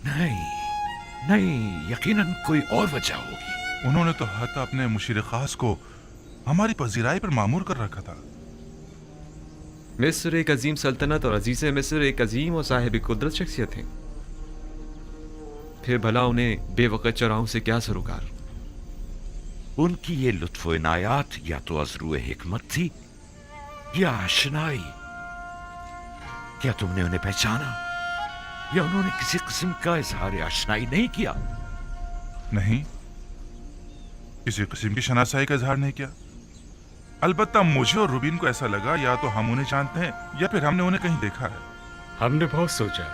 नहीं, यकीनन कोई और वजह होगी। उन्होंने तो हत्ता अपने मुशीर खास को हमारी पजीराई पर मामूर कर रखा था। मिस्र एक अजीम सल्तनत और अजीज मिस्र एक अजीम और साहिब कुदरत शख्सियत हैं। फिर भला उन्हें बेवकत चौराहों से क्या सरोकार। उनकी ये लुत्फ इनायात या तो अज़रूए हिकमत थी या आशनाई। क्या तुमने उन्हें पहचाना या उन्होंने किसी किस्म का इजहार आशनाई नहीं किया? नहीं, किसी किस्म की शनासाई का इजहार नहीं किया। अलबत्ता मुझे और रुबीन को ऐसा लगा या तो हम उन्हें जानते हैं या फिर हमने उन्हें कहीं देखा है। हमने बहुत सोचा,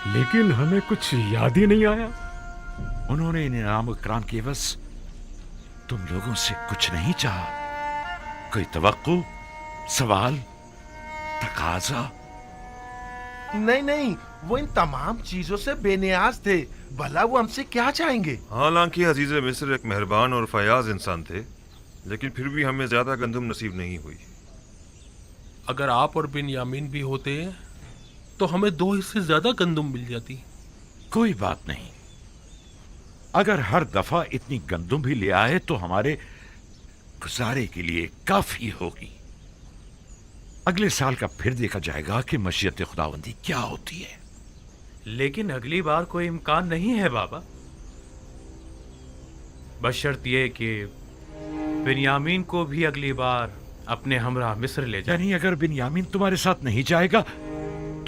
लेकिन हमें कुछ याद ही नहीं आया। उन्होंने इन इनाम इकराम के एवज तुम लोगों से कुछ नहीं चाहा? कोई तवक्को, सवाल, तकाजा? नहीं नहीं, वो इन तमाम चीजों से बेनियाज थे। भला वो हमसे क्या चाहेंगे? हालांकि अजीज मिस्र एक मेहरबान और फयाज इंसान थे, लेकिन फिर भी हमें ज्यादा गंदम नसीब नहीं हुई। अगर आप और बिन्यामीन भी होते तो हमें 2 हिस्से ज्यादा गंदम मिल जाती। कोई बात नहीं, अगर हर दफा इतनी गंदम भी ले आए तो हमारे गुजारे के लिए काफी होगी। अगले साल का फिर देखा जाएगा कि मशीयत खुदावंदी क्या होती है। लेकिन अगली बार कोई इम्कान नहीं है बाबा, बशर्त ये कि बिन्यामीन को भी अगली बार अपने हमरा मिस्र ले जाए। यानी अगर बिन्यामीन तुम्हारे साथ नहीं जाएगा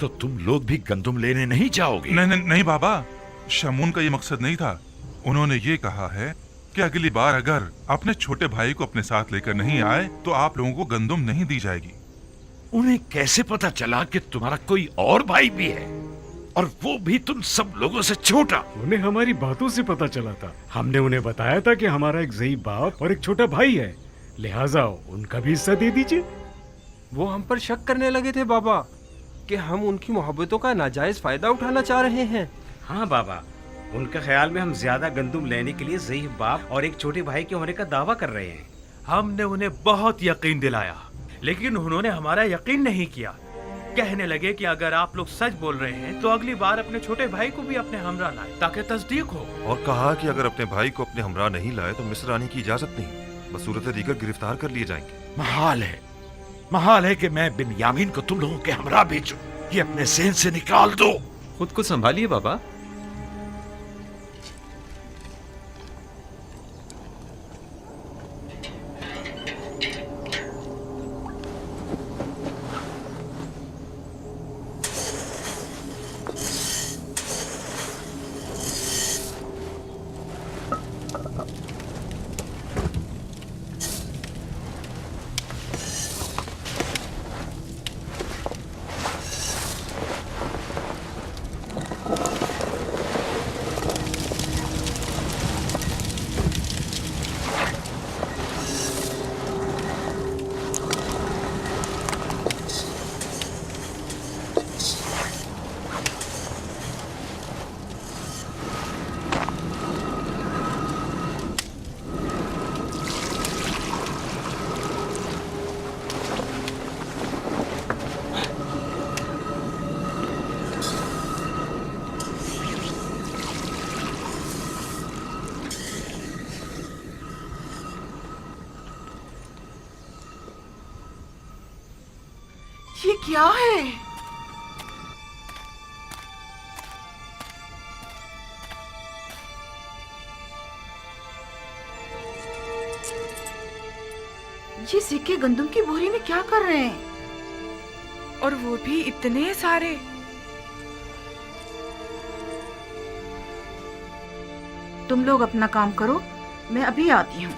तो तुम लोग भी गंदम लेने नहीं जाओगे? नहीं बाबा, शमून का ये मकसद नहीं था। उन्होंने ये कहा है कि अगली बार अगर अपने छोटे भाई को अपने साथ लेकर नहीं आए तो आप लोगों को गंदम नहीं दी जाएगी। उन्हें कैसे पता चला कि तुम्हारा कोई और भाई भी है, और वो भी तुम सब लोगों से छोटा? उन्हें हमारी बातों से पता चला था। हमने उन्हें बताया था कि हमारा एक ज़ईफ बाप और एक छोटा भाई है, लिहाजा उनका भी हिस्सा दे दीजिए। वो हम पर शक करने लगे थे बाबा कि हम उनकी मोहब्बतों का नाजायज फायदा उठाना चाह रहे हैं। हाँ बाबा, उनके ख्याल में हम ज्यादा गंदम लेने के लिए ज़ईफ बाप और एक छोटे भाई के होने का दावा कर रहे हैं। हमने उन्हें बहुत यकीन दिलाया, लेकिन उन्होंने हमारा यकीन नहीं किया। कहने लगे कि अगर आप लोग सच बोल रहे हैं तो अगली बार अपने छोटे भाई को भी अपने हमरा लाए ताकि तस्दीक हो। और कहा कि अगर अपने भाई को अपने हमरा नहीं लाए तो मिस्र आने की इजाजत नहीं, बसूरत दीगर गिरफ्तार कर लिए जाएंगे। महाल है कि मैं बिन्यामीन को तुम लोगों के हमरा भेजूं। ये अपने ज़हन से निकाल दो। खुद को संभालिए बाबा। ये क्या है? ये सिक्के गंदम की बोरी में क्या कर रहे हैं? और वो भी इतने सारे। तुम लोग अपना काम करो, मैं अभी आती हूँ।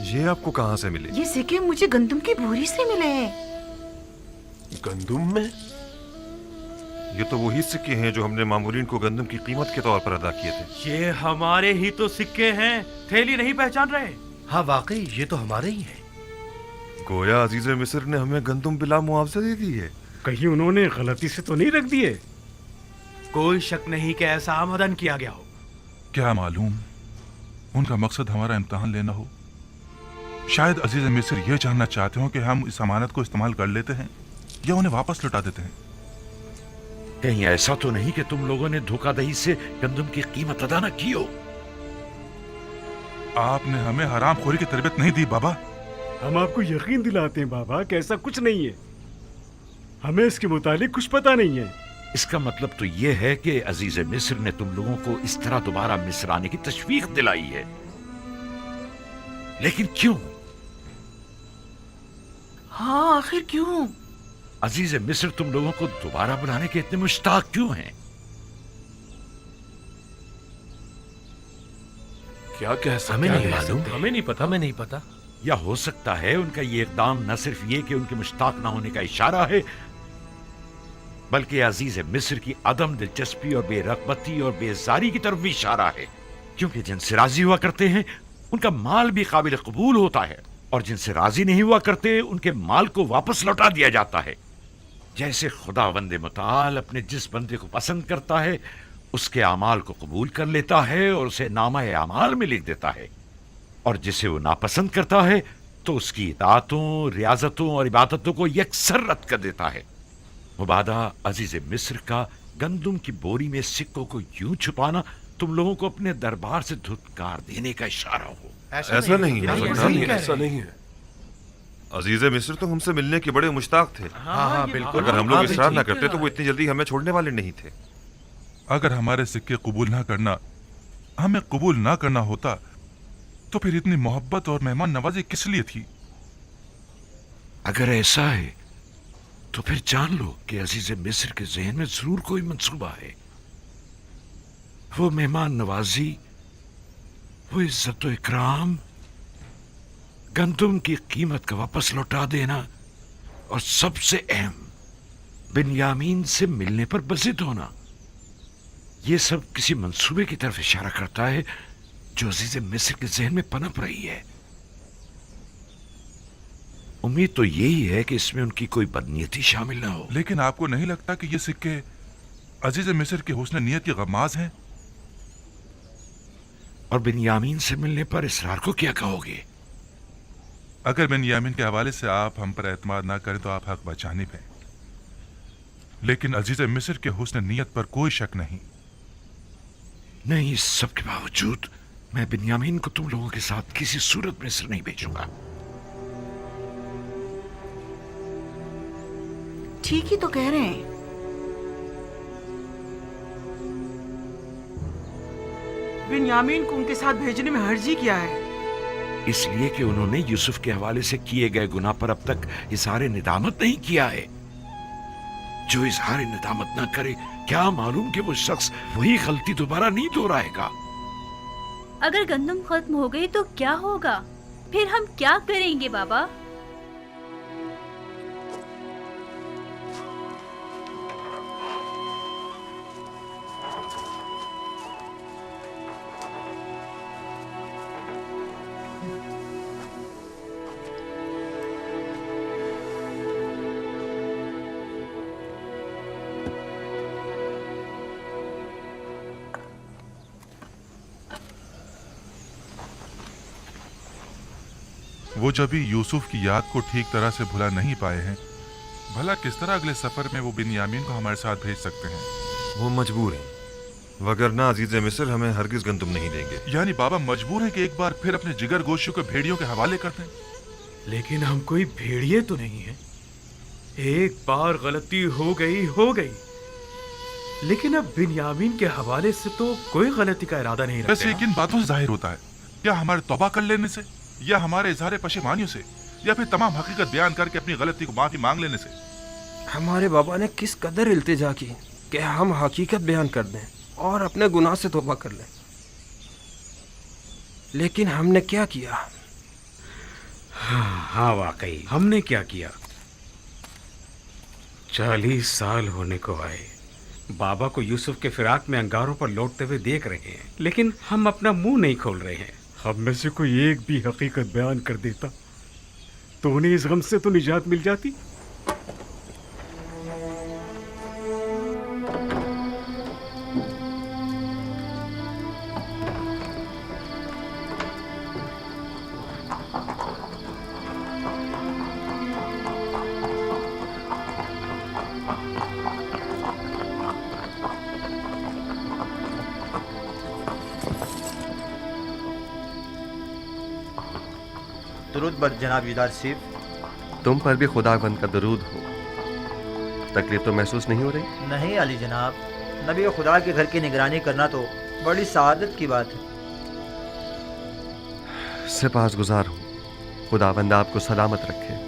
ये आपको कहाँ से मिले? ये सिक्के मुझे गंदम की बोरी से मिले हैं। गंदम में? ये तो वही सिक्के हैं जो हमने मामूलीन को गंदम की कीमत के तौर पर अदा किए थे। ये हमारे ही तो सिक्के हैं, थैली नहीं पहचान रहे? हाँ वाकई ये तो हमारे ही हैं। गोया अजीज मिस्र ने हमें गंदम बिला मुआवजा दे दी है। कहीं उन्होंने गलती से तो नहीं रख दिए? कोई शक नहीं कि ऐसा आमदन किया गया हो। क्या मालूम उनका मकसद हमारा इम्तिहान लेना हो। शायद अजीज मिस्र ये जानना चाहते हो कि हम इस अमानत को इस्तेमाल कर लेते हैं या उन्हें वापस लौटा देते हैं। कहीं ऐसा तो नहीं कि तुम लोगों ने धोखाधड़ी से गंदम की कीमत अदा न की हो? आपने हमें हरामखोरी की तरबियत नहीं दी बाबा। हम आपको यकीन दिलाते हैं बाबा कि ऐसा कुछ नहीं है। हमें इसके मुतालिक कुछ पता नहीं है। इसका मतलब तो यह है कि अजीज मिस्र ने तुम लोगों को इस तरह दोबारा मिस्र आने की तशवीक दिलाई है, लेकिन क्यों? हाँ, आखिर क्यों? अजीज मिस्र तुम लोगों को दोबारा बुलाने के इतने मुश्ताक क्यों हैं? क्या कह सकते हमें नहीं हैं? मालूम। हमें नहीं पता, मैं नहीं पता। या हो सकता है उनका ये इकदाम न सिर्फ ये कि उनके मुश्ताक ना होने का इशारा है, बल्कि अजीज मिस्र की अदम दिलचस्पी और बेरगबती और बेजारी की तरफ भी इशारा है, क्योंकि जिनसे राजी हुआ करते हैं उनका माल भी काबिल कबूल होता है, और जिनसे राजी नहीं हुआ करते उनके माल को वापस लौटा दिया जाता है। जैसे खुदावंद मुताल अपने जिस बंदे को पसंद करता है उसके अमाल को कबूल कर लेता है और उसे नामा अमाल में लिख देता है, और जिसे वो नापसंद करता है तो उसकी इताअतों, रियाजतों और इबादतों को यकसर रद्द कर देता है। मुबादा अजीज मिस्र का गंदुम की बोरी में सिक्कों को यूं छुपाना तुम लोगों को अपने दरबार से धुतकार देने का इशारा हो। ऐसा नहीं हो सकता। ऐसा नहीं है। अजीज मिस्र तो हमसे मिलने के बड़े मुश्ताक थे। हाँ, बिल्कुल। अगर हम लोग इसरार ना करते तो वो इतनी जल्दी हमें छोड़ने वाले नहीं थे। अगर हमारे सिक्के कबूल ना करना हमें कबूल ना करना होता तो फिर इतनी मोहब्बत और मेहमान नवाजी किस लिए थी? अगर ऐसा है तो फिर जान लो कि अजीज मिस्र के जहन में जरूर कोई मंसूबा है। वो मेहमान नवाजी, वो इज्जत और इकराम, गंदुम की कीमत का वापस लौटा देना, और सबसे अहम बिन्यामीन से मिलने पर बज़िद होना, ये सब किसी मंसूबे की तरफ इशारा करता है जो अजीज मिस्र के जहन में पनप रही है। उम्मीद तो यही है कि इसमें उनकी कोई बदनीयती शामिल ना हो। लेकिन आपको नहीं लगता कि ये सिक्के अजीज मिस्र के हुस्न नीयत की गमाज हैं? और बिन्यामीन से मिलने पर इसरार को क्या कहोगे? अगर बिन्यामीन के हवाले से आप हम पर एतमाद ना करें तो आप हक बचाने पे, लेकिन अजीज मिस्र के हुस्न नीयत पर कोई शक नहीं। नहीं, इस सब के बावजूद मैं बिन्यामीन को तुम लोगों के साथ किसी सूरत में मिस्र नहीं भेजूंगा। ठीक ही तो कह रहे हैं। बिन्यामीन को उनके साथ भेजने में हर्जी क्या है? इसलिए कि उन्होंने यूसुफ के हवाले से किए गए गुनाह पर अब तक इजहार निदामत नहीं किया है। जो इजहार निदामत ना करे, क्या मालूम कि वो शख्स वही गलती दोबारा नहीं दोहराएगा। अगर गंदम खत्म हो गई तो क्या होगा? फिर हम क्या करेंगे बाबा? वो जब भी यूसुफ की याद को ठीक तरह से भुला नहीं पाए हैं, भला किस तरह अगले सफर में वो बिन्यामीन को हमारे साथ भेज सकते हैं? वो मजबूर हैं, वगरना अजीज मिस्र हमें हरगिज गंदुम नहीं देंगे। यानी बाबा मजबूर है कि एक बार फिर अपने जिगर गोशियों को भेड़ियों के हवाले कर दें? लेकिन हम कोई भेड़िए तो नहीं है। एक बार गलती हो गई, लेकिन अब बिन्यामीन के हवाले से तो कोई गलती का इरादा नहीं रखते। वैसे किन बातों से जाहिर होता है? क्या हमारे तौबा कर लेने से, या हमारे इजहार पशेमानियों से, या फिर तमाम हकीकत बयान करके अपनी गलती को माफी मांग लेने से? हमारे बाबा ने किस कदर इल्तिजा की कि हम हकीकत बयान कर दें और अपने गुनाह से तौबा कर लें, लेकिन हमने क्या किया? हाँ वाकई हमने क्या किया? 40 साल होने को आए, बाबा को यूसुफ के फिराक में अंगारों पर लौटते हुए देख रहे हैं, लेकिन हम अपना मुंह नहीं खोल रहे हैं। हम में से कोई एक भी हकीकत बयान कर देता तो उन्हें इस गम से तो निजात मिल जाती। درود بر جناب یدار صیف. تم پر بھی خداوند کا درود ہو. تکلیف تو محسوس نہیں ہو رہی؟ نہیں علی جناب، نبی خدا کے گھر کی نگرانی کرنا تو بڑی سعادت کی بات ہے. سپاس گزار ہوں. خداوند آپ کو سلامت رکھے.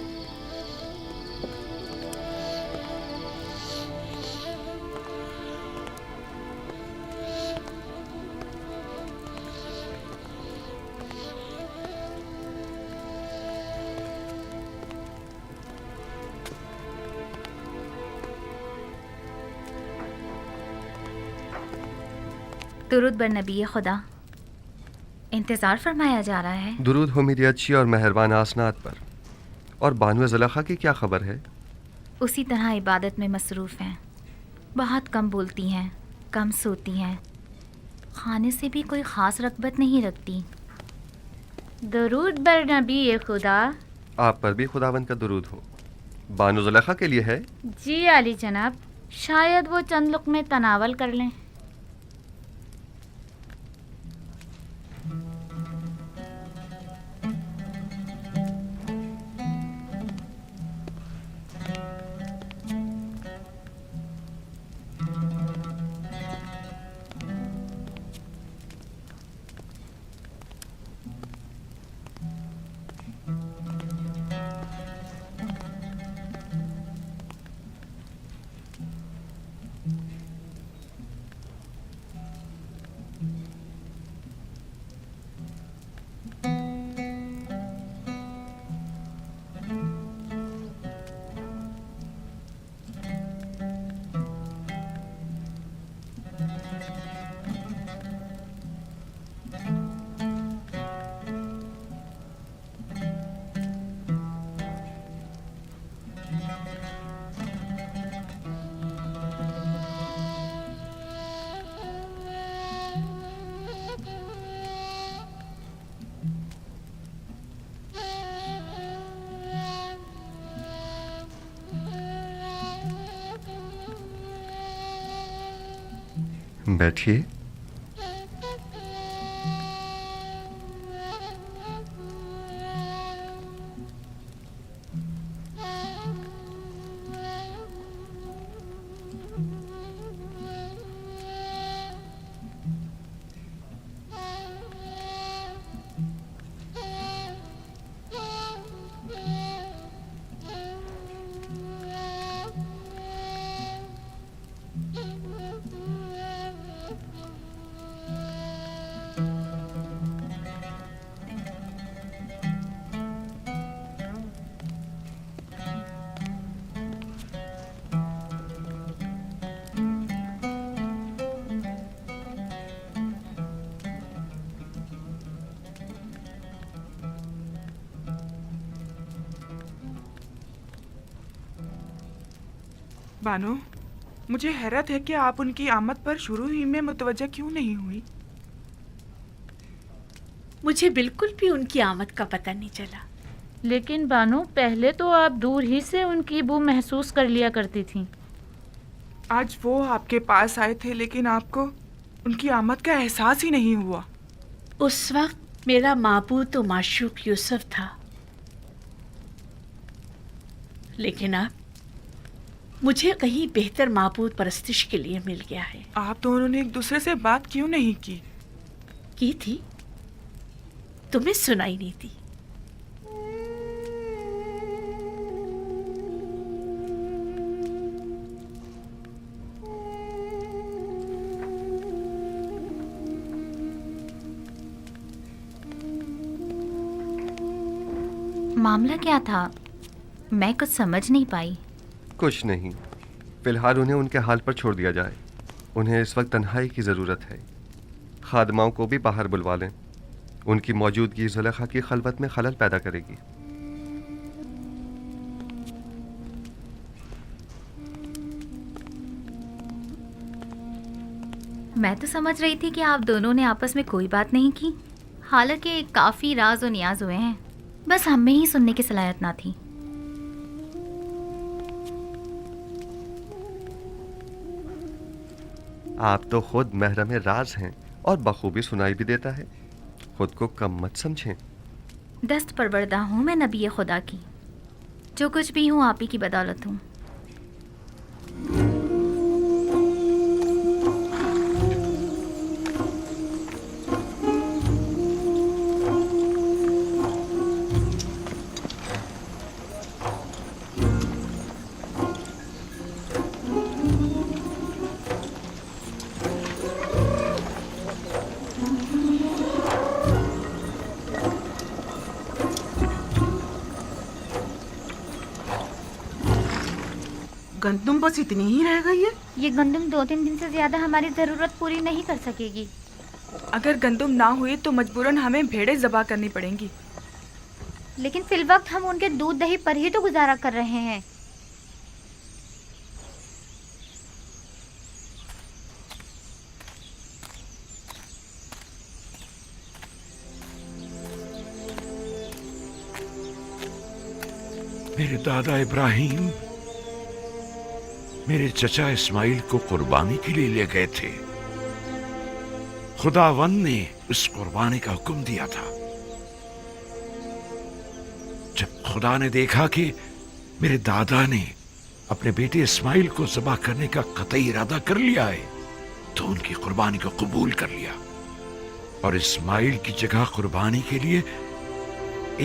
درود بر نبی خدا. انتظار فرمایا جا رہا ہے. درود ہو میری اچھی اور مہربان آسنات پر. اور بانو زلیخا کی کیا خبر ہے؟ اسی طرح عبادت میں مصروف ہیں. بہت کم بولتی ہیں، کم سوتی ہیں، کھانے سے بھی کوئی خاص رغبت نہیں رکھتی. درود بر نبی خدا. آپ پر بھی خداوند کا درود ہو. بانو زلیخا کے لیے ہے؟ جی علی جناب، شاید وہ چند لقمے تناول کر لیں. بیٹھیے. بانو، مجھے حیرت ہے کہ آپ ان کی آمد پر شروع ہی میں متوجہ کیوں نہیں ہوئی؟ مجھے بالکل بھی ان کی آمد کا پتہ نہیں چلا. لیکن بانو، پہلے تو آپ دور ہی سے ان کی بو محسوس کر لیا کرتی تھیں. آج وہ آپ کے پاس آئے تھے لیکن آپ کو ان کی آمد کا احساس ہی نہیں ہوا. اس وقت میرا معبود و معشوق یوسف تھا، لیکن اب مجھے کہیں بہتر معبود پرستش کے لیے مل گیا ہے. آپ دونوں نے ایک دوسرے سے بات کیوں نہیں کی؟ کی تھی، تمہیں سنائی نہیں تھی. معاملہ کیا تھا؟ میں کچھ سمجھ نہیں پائی. کچھ نہیں، فی الحال انہیں ان کے حال پر چھوڑ دیا جائے. انہیں اس وقت تنہائی کی ضرورت ہے. خادماؤں کو بھی باہر بلوا لیں. ان کی موجودگی زلیخا کی خلوت میں خلل پیدا کرے گی. میں تو سمجھ رہی تھی کہ آپ دونوں نے آپس میں کوئی بات نہیں کی، حالانکہ کافی راز و نیاز ہوئے ہیں، بس ہم میں ہی سننے کی صلاحیت نہ تھی. آپ تو خود محرم راز ہیں اور بخوبی سنائی بھی دیتا ہے. خود کو کم مت سمجھیں. دست پروردہ ہوں میں نبی خدا کی، جو کچھ بھی ہوں آپ ہی کی بدولت ہوں۔ گندم بس اتنی ہی رہ گئی ہے؟ یہ گندم 2-3 دن سے زیادہ ہماری ضرورت پوری نہیں کر سکے گی۔ اگر گندم نہ ہوئی تو مجبوراً ہمیں بھیڑیں ذبح کرنی پڑیں گی۔ لیکن فی الوقت ہم ان کے دودھ دہی پر ہی تو گزارا کر رہے ہیں۔ میرے دادا ابراہیم میرے چچا اسماعیل کو قربانی کے لیے لے گئے تھے۔ خداوند نے اس قربانی کا حکم دیا تھا۔ جب خدا نے دیکھا کہ میرے دادا نے اپنے بیٹے اسماعیل کو ذبح کرنے کا قطعی ارادہ کر لیا ہے تو ان کی قربانی کو قبول کر لیا اور اسماعیل کی جگہ قربانی کے لیے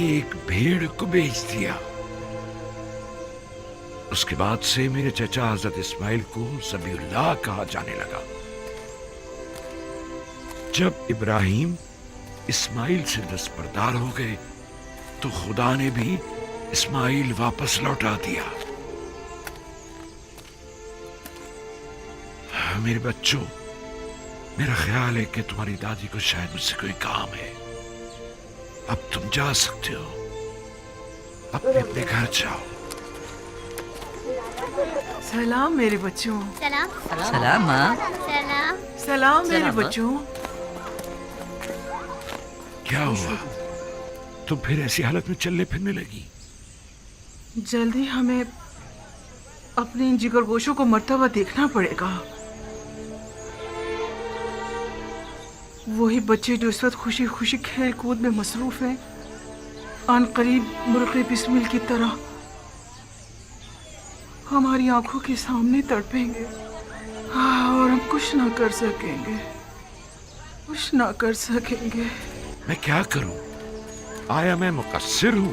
ایک بھیڑ کو بھیج دیا۔ اس کے بعد سے میرے چچا حضرت اسماعیل کو ذبیح اللہ کہا جانے لگا۔ جب ابراہیم اسماعیل سے دستبردار ہو گئے تو خدا نے بھی اسماعیل واپس لوٹا دیا۔ میرے بچوں، میرا خیال ہے کہ تمہاری دادی کو شاید مجھ سے کوئی کام ہے۔ اب تم جا سکتے ہو، اپنے اپنے گھر جاؤ۔ سلام میرے بچوں۔ سلام سلام ماں۔ سلام سلام میرے بچوں۔ کیا ہوا؟ تم پھر ایسی حالت میں چلنے پھرنے لگی؟ جلدی ہمیں اپنے ان جگر گوشوں کو مرتا ہوا دیکھنا پڑے گا۔ وہی بچے جو اس وقت خوشی خوشی کھیل کود میں مصروف ہیں، آن قریب مرغ بسمل کی طرح ہماری آنکھوں کے سامنے تڑپیں گے اور ہم کچھ نہ کر سکیں گے، کچھ نہ کر سکیں گے۔ میں کیا کروں؟ آیا میں مقصر ہوں؟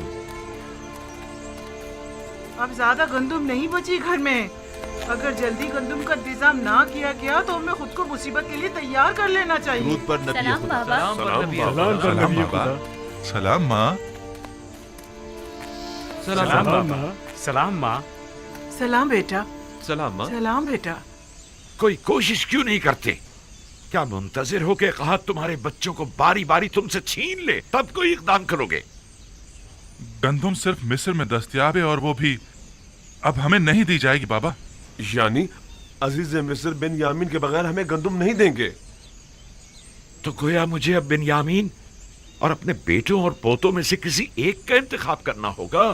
اب زیادہ گندم نہیں بچی گھر میں۔ اگر جلدی گندم کا انتظام نہ کیا گیا تو ہمیں خود کو مصیبت کے لیے تیار کر لینا چاہیے۔ سلام بابا۔ سلام بابا۔ سلام ماں۔ سلام ماں۔ سلام ماں۔ سلام بیٹا۔ سلام ماں۔ سلام بیٹا۔ کوئی کوشش کیوں نہیں کرتے؟ کیا منتظر ہو کہ کہا تمہارے بچوں کو باری باری تم سے چھین لے تب کوئی اقدام کرو گے؟ گندم صرف مصر میں دستیاب ہے اور وہ بھی اب ہمیں نہیں دی جائے گی بابا۔ یعنی عزیز مصر بن یامین کے بغیر ہمیں گندم نہیں دیں گے؟ تو گویا مجھے اب بن یامین اور اپنے بیٹوں اور پوتوں میں سے کسی ایک کا انتخاب کرنا ہوگا۔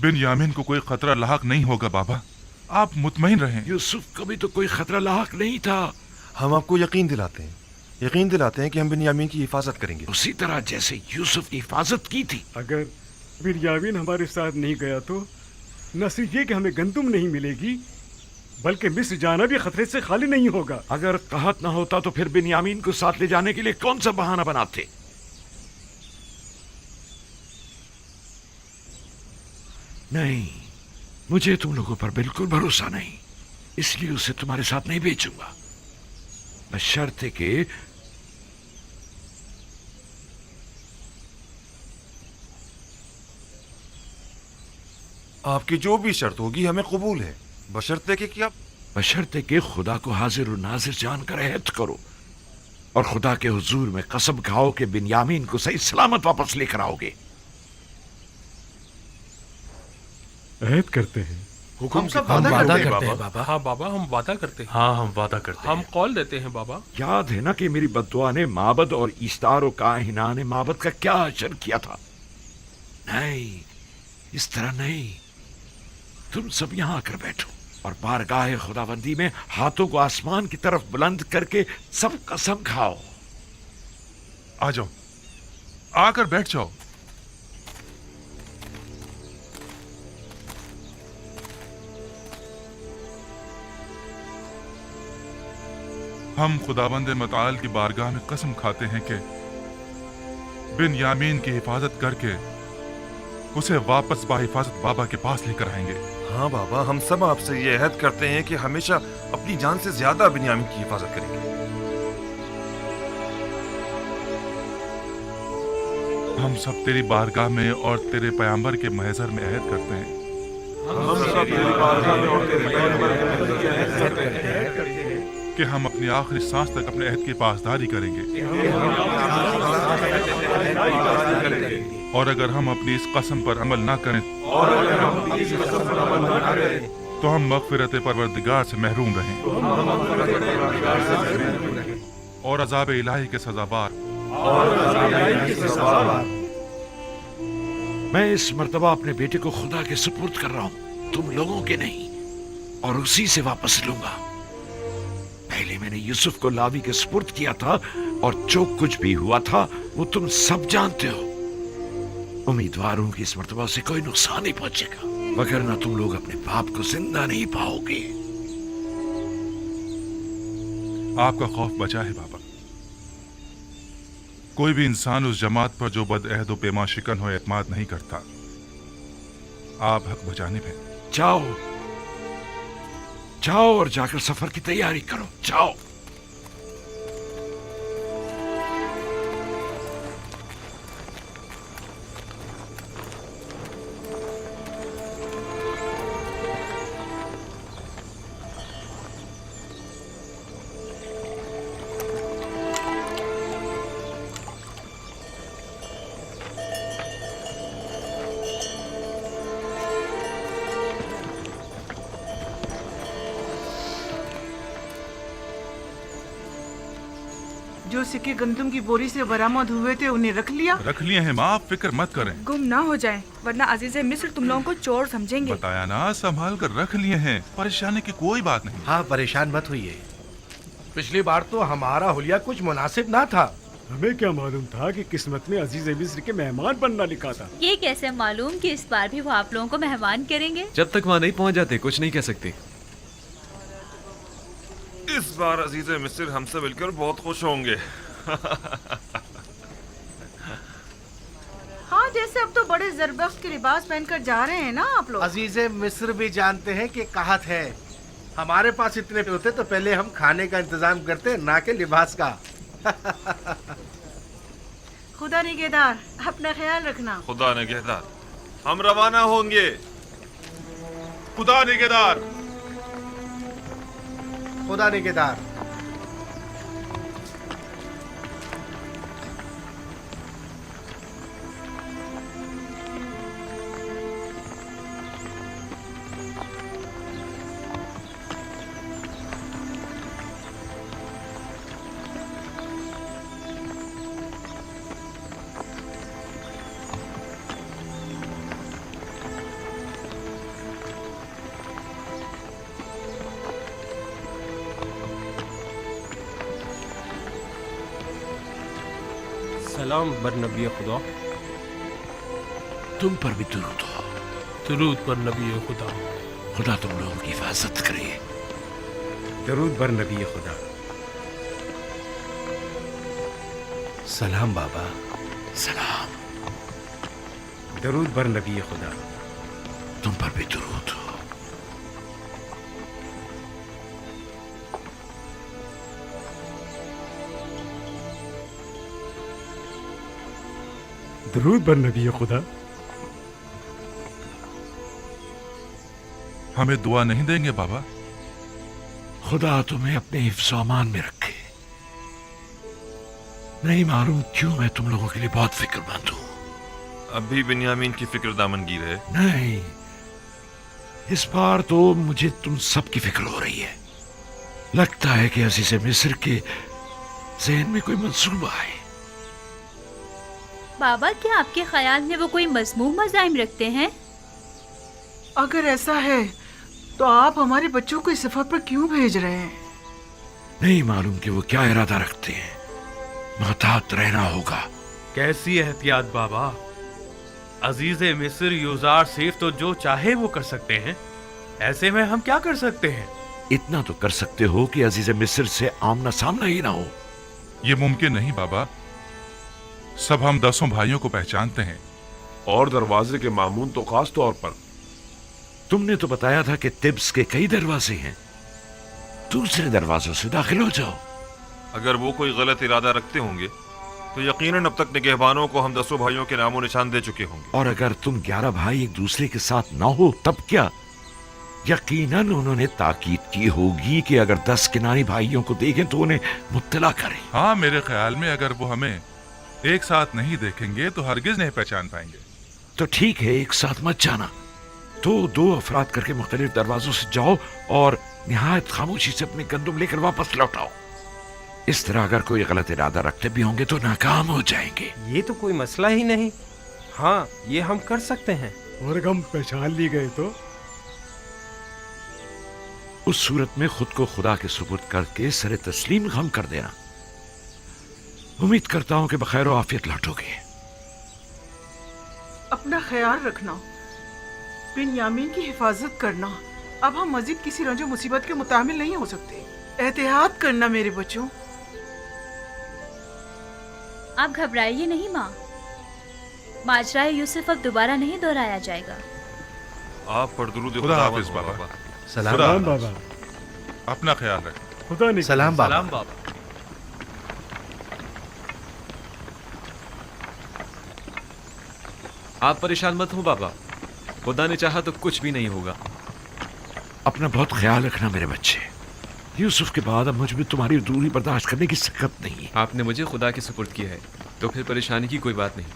بن یامین کو کوئی خطرہ لاحق نہیں ہوگا بابا، آپ مطمئن رہیں۔ یوسف کو بھی تو کوئی خطرہ لاحق نہیں تھا۔ ہم آپ کو یقین دلاتے ہیں کہ ہم بن یامین کی حفاظت کریں گے، اسی طرح جیسے یوسف کی حفاظت کی تھی۔ اگر بن یامین ہمارے ساتھ نہیں گیا تو نہ صرف یہ کہ ہمیں گندم نہیں ملے گی بلکہ مصر جانا بھی خطرے سے خالی نہیں ہوگا۔ اگر قحط نہ ہوتا تو پھر بن یامین کو ساتھ لے جانے کے لیے کون سا بہانہ بناتے؟ نہیں، مجھے تم لوگوں پر بالکل بھروسہ نہیں، اس لیے اسے تمہارے ساتھ نہیں بھیجوں گا، بشرطے کہ آپ کی جو بھی شرط ہوگی ہمیں قبول ہے، بشرطے کہ کیا؟ بشرطے کہ خدا کو حاضر و ناظر جان کر عہد کرو اور خدا کے حضور میں قسم کھاؤ کہ بن یامین کو صحیح سلامت واپس لے کر آؤ گے۔ عہد کرتے ہیں۔ حکم سے وعدہ کرتے ہیں بابا۔ ہاں بابا، ہم وعدہ کرتے ہیں۔ ہاں ہم وعدہ کرتے ہیں۔ ہم قول دیتے ہیں بابا۔ یاد ہے نا کہ میری بددعا نے معبد اور ایستار و کاہنان معبد کا کیا اثر کیا تھا؟ نہیں، اس طرح نہیں، تم سب یہاں آ کر بیٹھو اور بارگاہ خداوندی میں ہاتھوں کو آسمان کی طرف بلند کر کے سب قسم کھاؤ आ जाओ, आकर बैठ जाओ। हम खुदाबंद मताल की बारगाह में कसम खाते हैं कि बिन यामीन की हिफाजत करके उसे वापस बाहिफाजत बाबा के पास लेकर आएंगे। हाँ बाबा, हम सब आपसे ये अहद करते हैं कि हमेशा अपनी जान से ज्यादा बिन्यामीन की हिफाजत करेंगे। हम सब तेरी बारगाह में और तेरे पैगंबर के महजर में अहद करते हैं कि हम अपनी आखिरी सांस तक अपने अहद की पासदारी करेंगे, और अगर हम अपनी इस कसम पर अमल ना करें तो हम मगफिरत परवरदिगार से महरूम रहें और अज़ाब इलाही के सजाबार। मैं इस मर्तबा अपने बेटे को खुदा के सुपुर्द कर रहा हूँ, तुम लोगों के नहीं, और उसी से वापस लूंगा। पहले मैंने यूसुफ को लावी के सुपुर्द किया था, और जो कुछ भी हुआ था वो तुम सब जानते हो। उम्मीदवार हूं कि इस मर्तबा से कोई नुकसान नहीं पहुंचेगा, वगरना तुम लोग अपने बाप को जिंदा नहीं पाओगे। आपका खौफ बचा है बाबा। कोई भी इंसान उस जमात पर जो बदअहद व पेमा शिकन हो एतमाद नहीं करता। आप हक बजाने में। जाओ जाओ और जाकर सफर की तैयारी करो, जाओ। जो सिक्के गंदम की बोरी से बरामद हुए थे उन्हें रख लिया? रख लिए हैं माँ, आप फिक्र मत करें। गुम ना हो जाएं, वरना अजीज़े मिस्र तुम लोगों को चोर समझेंगे। बताया ना, संभाल कर रख लिए हैं, परेशानी की कोई बात नहीं। हाँ, परेशान मत होइए। पिछली बार तो हमारा हुलिया कुछ मुनासिब ना था। हमें क्या मालूम था कि किस्मत में अजीज मिस्र के मेहमान बनना लिखा था। ये कैसे मालूम कि इस बार भी वो आप लोगों को मेहमान करेंगे? जब तक वहाँ नहीं पहुँच जाते कुछ नहीं कह सकते। इस बार अजीज मिस्र हमसे मिलकर बहुत खुश होंगे। हाँ, जैसे अब तो बड़े जरबख्त के लिबास पहनकर जा रहे हैं ना आप लोग। अजीजे मिस्र भी जानते हैं कि कहत है, हमारे पास इतने होते तो पहले हम खाने का इंतजाम करते, ना के लिबास का। खुदा निगहदार, अपना ख्याल रखना। खुदा निगहदार, हम रवाना होंगे। खुदा निगहदार, खुदा निगहदार। सलाम बर नबी खुदा। तुम पर भी दुरूद हो। दरूद पर नबी खुदा। खुदा तुम लोगों की हिफाजत करे। दरूद बर नबी खुदा। सलाम बाबा। सलाम। दरूद बर नबी खुदा। तुम पर भी दुरूद हो। दरूद बर नबी खुदा। हमें दुआ नहीं देंगे बाबा? खुदा तुम्हें अपने हिफ्ज़ अमान में रखे। नहीं मालूम क्यों मैं तुम लोगों के लिए बहुत फिक्रमंद हूँ। अब भी बिन्यामीन की फिक्र दामनगीर है? नहीं, इस बार तो मुझे तुम सब की फिक्र हो रही है। लगता है कि अजीज़े मिस्र के ज़हन में कोई मंसूबा है। बाबा, क्या आपके ख्याल में वो कोई मज़मूम मज़ाहिम रखते हैं? अगर ऐसा है तो आप हमारे बच्चों को इस सफर पर क्यों भेज रहे हैं? नहीं मालूम कि वो क्या इरादा रखते हैं, محتاط रहना होगा। कैसी एहतियात बाबा? अजीज मिस्र यूजार सिर्फ तो जो चाहे वो कर सकते हैं, ऐसे में हम क्या कर सकते हैं? इतना तो कर सकते हो कि अजीज मिस्र से आमना सामना ही ना हो। ये मुमकिन नहीं बाबा। सब हम 10 भाइयों को पहचानते हैं, और दरवाजे के मामून तो खास तौर पर। तुमने तो बताया था कि तिब्स के कई दरवाजे हैं, दूसरे दरवाजों से दाखिल हो जाओ। अगर वो कोई गलत इरादा रखते होंगे तो यकीनन अब तक निगहबानों को हम 10 भाइयों के नामो निशान दे चुके होंगे। और अगर तुम 11 भाई एक दूसरे के साथ ना हो तब क्या? यकीनन उन्होंने ताकीद की होगी कि अगर 10 किनानी भाइयों को देखें तो उन्हें मुत्तला करें। हाँ, मेरे ख्याल में अगर वो हमें एक साथ नहीं देखेंगे तो हरगिज नहीं पहचान पाएंगे। तो ठीक है, एक साथ मत जाना। तो 2 अफराद करके मुख्तलिफ दरवाजों से जाओ और निहायत खामोशी से अपने गंदुम लेकर वापस लौटाओ। इस तरह अगर कोई गलत इरादा रखते भी होंगे तो नाकाम हो जाएंगे। ये तो कोई मसला ही नहीं। हाँ, ये हम कर सकते हैं। और हम पहचान ली गए तो उस सूरत में खुद को खुदा के सुपुर्द करके सरे तस्लीम गम कर देना। उम्मीद करता हूं कि बखैर और आफियत लौटोगे। अपना ख्याल रखना, बिन्यामीन की हिफाजत करना। अब हम मजीद किसी रंजो मुसीबत के मुतामिल नहीं हो सकते। एहतियात करना मेरे बच्चों। आप घबराइए नहीं माँ, माजराए यूसुफ अब दोबारा नहीं दोहराया जाएगा। आप पर दुरूद खुदा हाफिज बाबा। सलाम बाबा। अपना ख्याल रखें। खुदा ने सलाम बाबा। सलाम बाबा। आप परेशान मत हो बाबा, खुदा ने चाहा तो कुछ भी नहीं होगा। अपना बहुत ख्याल रखना मेरे बच्चे। यूसुफ के बाद अब मुझ में तुम्हारी दूरी बर्दाश्त करने की सकत नहीं है। आपने मुझे खुदा के सुपुर्द किया है तो फिर परेशानी की कोई बात नहीं।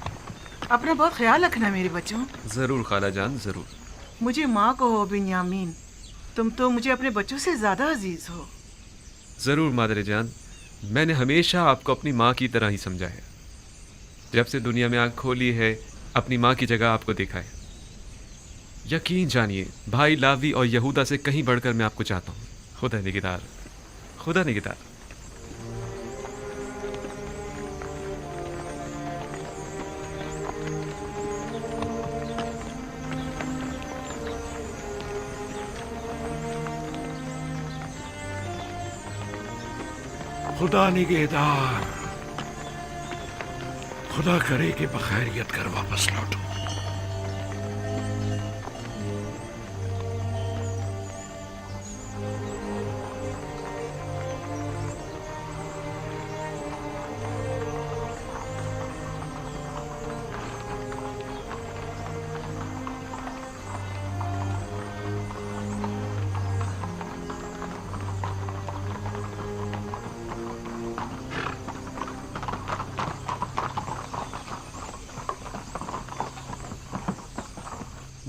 अपना बहुत ख्याल रखना मेरे बच्चों। जरूर खाला जान, जरूर। मुझे माँ कहो बिन्यामीन, तुम तो मुझे अपने बच्चों से ज्यादा अजीज हो। जरूर मादरे जान, मैंने हमेशा आपको अपनी माँ की तरह ही समझा है। जब से दुनिया में आँख खोली है, अपनी माँ की जगह आपको देखा है। यकीन जानिए, भाई लावी और यहूदा से कहीं बढ़कर मैं आपको चाहता हूँ। खुदा निगहदार, खुदा निगहदार। खुदा निगहदार, खुदा करे कि बखैरियत कर वापस लौटो।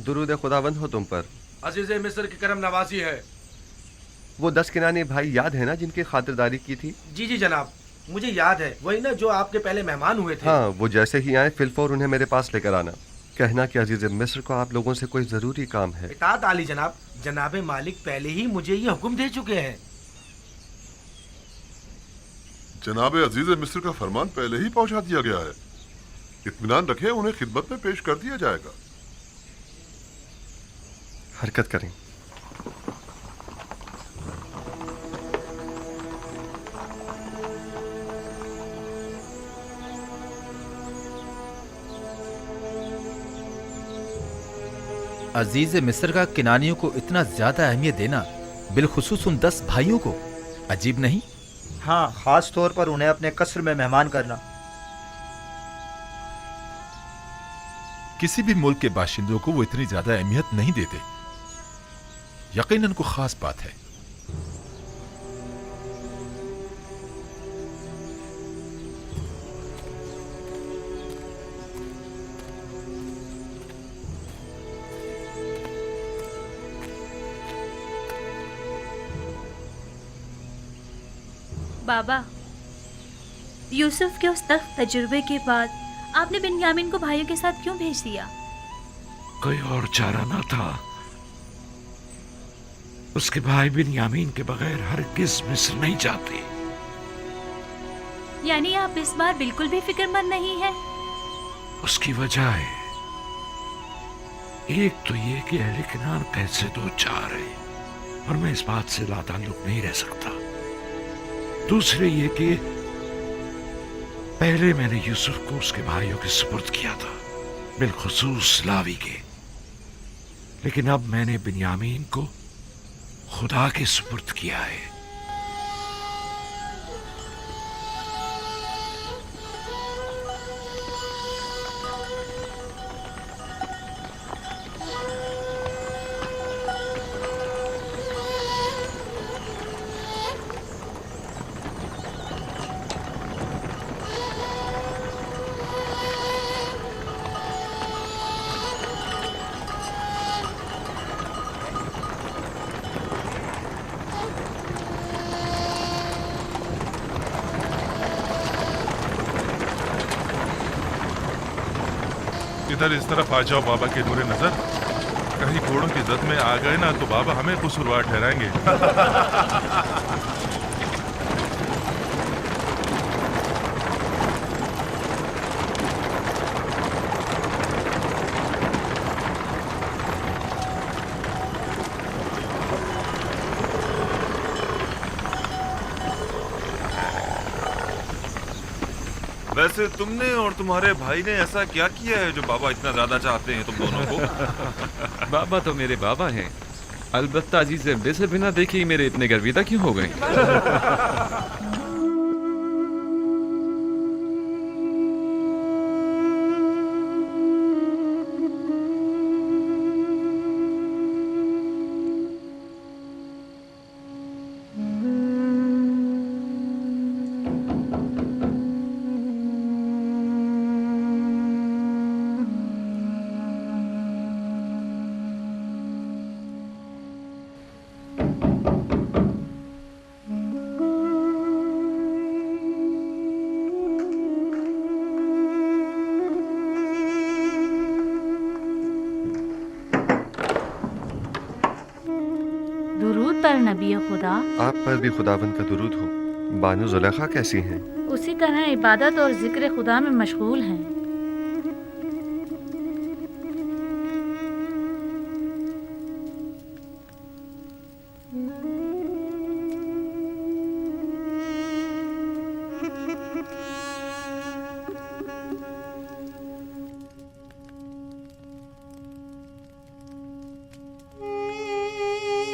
दुरूद खुदावंद हो तुम पर। अजीज मिस्र की करम नवाजी है। वो 10 किनानी भाई याद है ना जिनकी खातिरदारी की थी? जी जी जनाब, मुझे याद है। वही ना जो आपके पहले मेहमान हुए थे। हाँ, वो जैसे ही आए फिलफौर उन्हें मेरे पास लेकर आना। कहना कि अजीज मिस्र को आप लोगों से कोई जरूरी काम है। इताअत आली जनाब। जनाब मालिक पहले ही मुझे ये हुक्म दे चुके हैं। जनाब अजीज मिस्र का फरमान पहले ही पहुंचा दिया गया है। इत्मीनान रखें, उन्हें खिदमत में पेश कर दिया जाएगा। हरकत करें। अजीज मिस्र का किनानियों को इतना ज्यादा अहमियत देना, बिलखुसूस उन 10 भाइयों को, अजीब नहीं? हाँ, खास तौर पर उन्हें अपने कस्र में मेहमान करना। किसी भी मुल्क के बाशिंदों को वो इतनी ज्यादा अहमियत नहीं देते। यकीनन को खास बात है। बाबा, यूसुफ के उस सख्त तजुर्बे के बाद आपने बिन्यामीन को भाइयों के साथ क्यों भेज दिया? कोई और चारा ना था। उसके भाई बिन्यामीन के बगैर हरगिज़ मिस्र नहीं जाते। یعنی آپ اس بار بالکل بھی فکر مند نہیں ہیں؟ اس کی وجہ ہے ایک تو یہ کہ اہل کنان قید سے دو چار ہے اور میں اس بات سے لا تعلق نہیں رہ سکتا. دوسرے یہ کہ پہلے میں نے یوسف کو اس کے بھائیوں کے سپرد کیا تھا، بالخصوص لاوی کے، لیکن اب میں نے بنیامین کو خدا کے سپرد کیا ہے. ادھر اس طرف آ جاؤ بابا کے نور نظر. کہیں گھوڑوں کی زد میں آ گئے نا تو بابا ہمیں قصوروار ٹھہرائیں گے. ویسے تم نے اور تمہارے بھائی نے ایسا کیا کیا ہے جو بابا اتنا زیادہ چاہتے ہیں تم دونوں کو؟ بابا تو میرے بابا ہیں، البتہ عزیز ابے سے بنا دیکھے ہی میرے اتنے گرویدہ کیوں ہو گئے؟ درود پر نبی خدا. آپ پر بھی خداوند کا درود ہو. بانو زلیخا کیسی ہیں؟ اسی طرح عبادت اور ذکر خدا میں مشغول ہیں.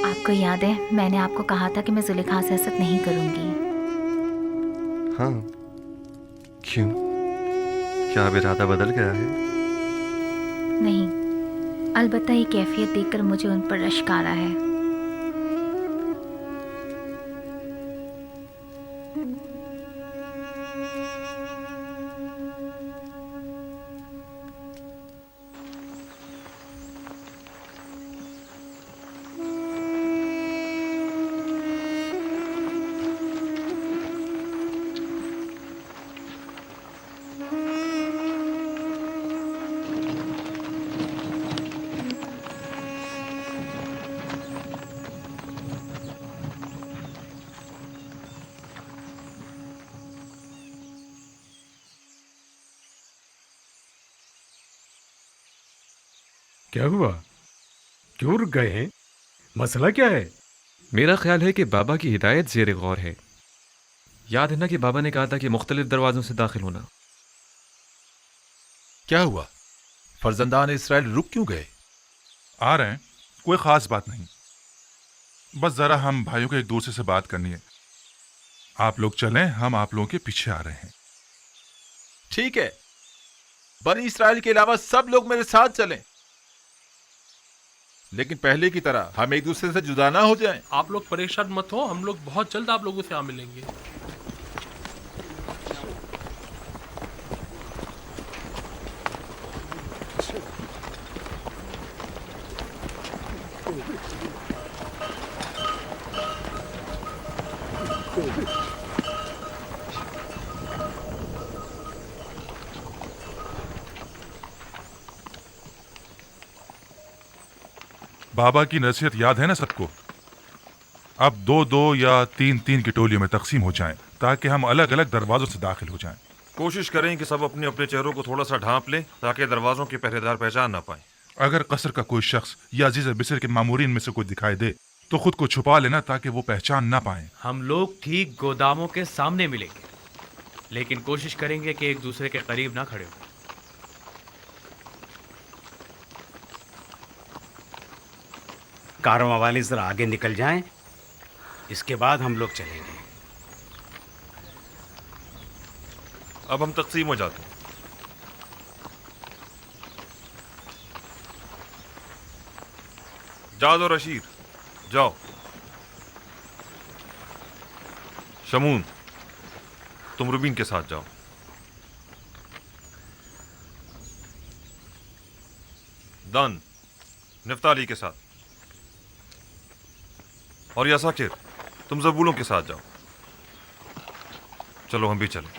آپ کو یاد ہے میں نے آپ کو کہا تھا کہ میں زلیخا سے حسد نہیں کروں گی. ہاں، کیوں؟ کیا اب ارادہ بدل گیا ہے؟ نہیں، البتہ یہ کیفیت دیکھ کر مجھے ان پر رشک آ رہا ہے. کیا ہوا؟ کیوں رک گئے ہیں؟ مسئلہ کیا ہے؟ میرا خیال ہے کہ بابا کی ہدایت زیر غور ہے. یاد ہے نا کہ بابا نے کہا تھا کہ مختلف دروازوں سے داخل ہونا. کیا ہوا؟ فرزندان اسرائیل رک کیوں گئے؟ آ رہے ہیں، کوئی خاص بات نہیں. بس ذرا ہم بھائیوں کو ایک دوسرے سے بات کرنی ہے. آپ لوگ چلیں، ہم آپ لوگوں کے پیچھے آ رہے ہیں. ٹھیک ہے، بنی اسرائیل کے علاوہ سب لوگ میرے ساتھ چلیں، لیکن پہلے کی طرح ہم ایک دوسرے سے جدا نہ ہو جائیں. آپ لوگ پریشان مت ہو، ہم لوگ بہت جلد آپ لوگوں سے آ ملیں گے. بابا کی نصیحت یاد ہے نا سب کو؟ اب 2-2 یا 3-3 کی ٹولیوں میں تقسیم ہو جائیں ताकि हम अलग अलग दरवाजों से दाखिल हो जाएं। कोशिश करें कि सब अपने अपने चेहरों को थोड़ा सा ढांप लें ताकि दरवाजों के पहरेदार पहचान ना पाएं। अगर कसर का कोई शख्स या अजीज बिसर के मामूरीन में से कोई दिखाई दे तो खुद को छुपा लेना ताकि वो पहचान ना पाएं। हम लोग ठीक गोदामों के सामने मिलेंगे, लेकिन कोशिश करेंगे कि एक दूसरे के करीब ना खड़े हो। कारवां वाले जरा आगे निकल जाएं, इसके बाद हम लोग चलेंगे। अब हम तकसीम हो जाते हैं। जाद और रशीद जाओ। शमून तुम रुबीन के साथ जाओ। दान निफ्ताली के साथ, और यासाकिर तुम जबूलों के साथ जाओ। चलो हम भी चलें।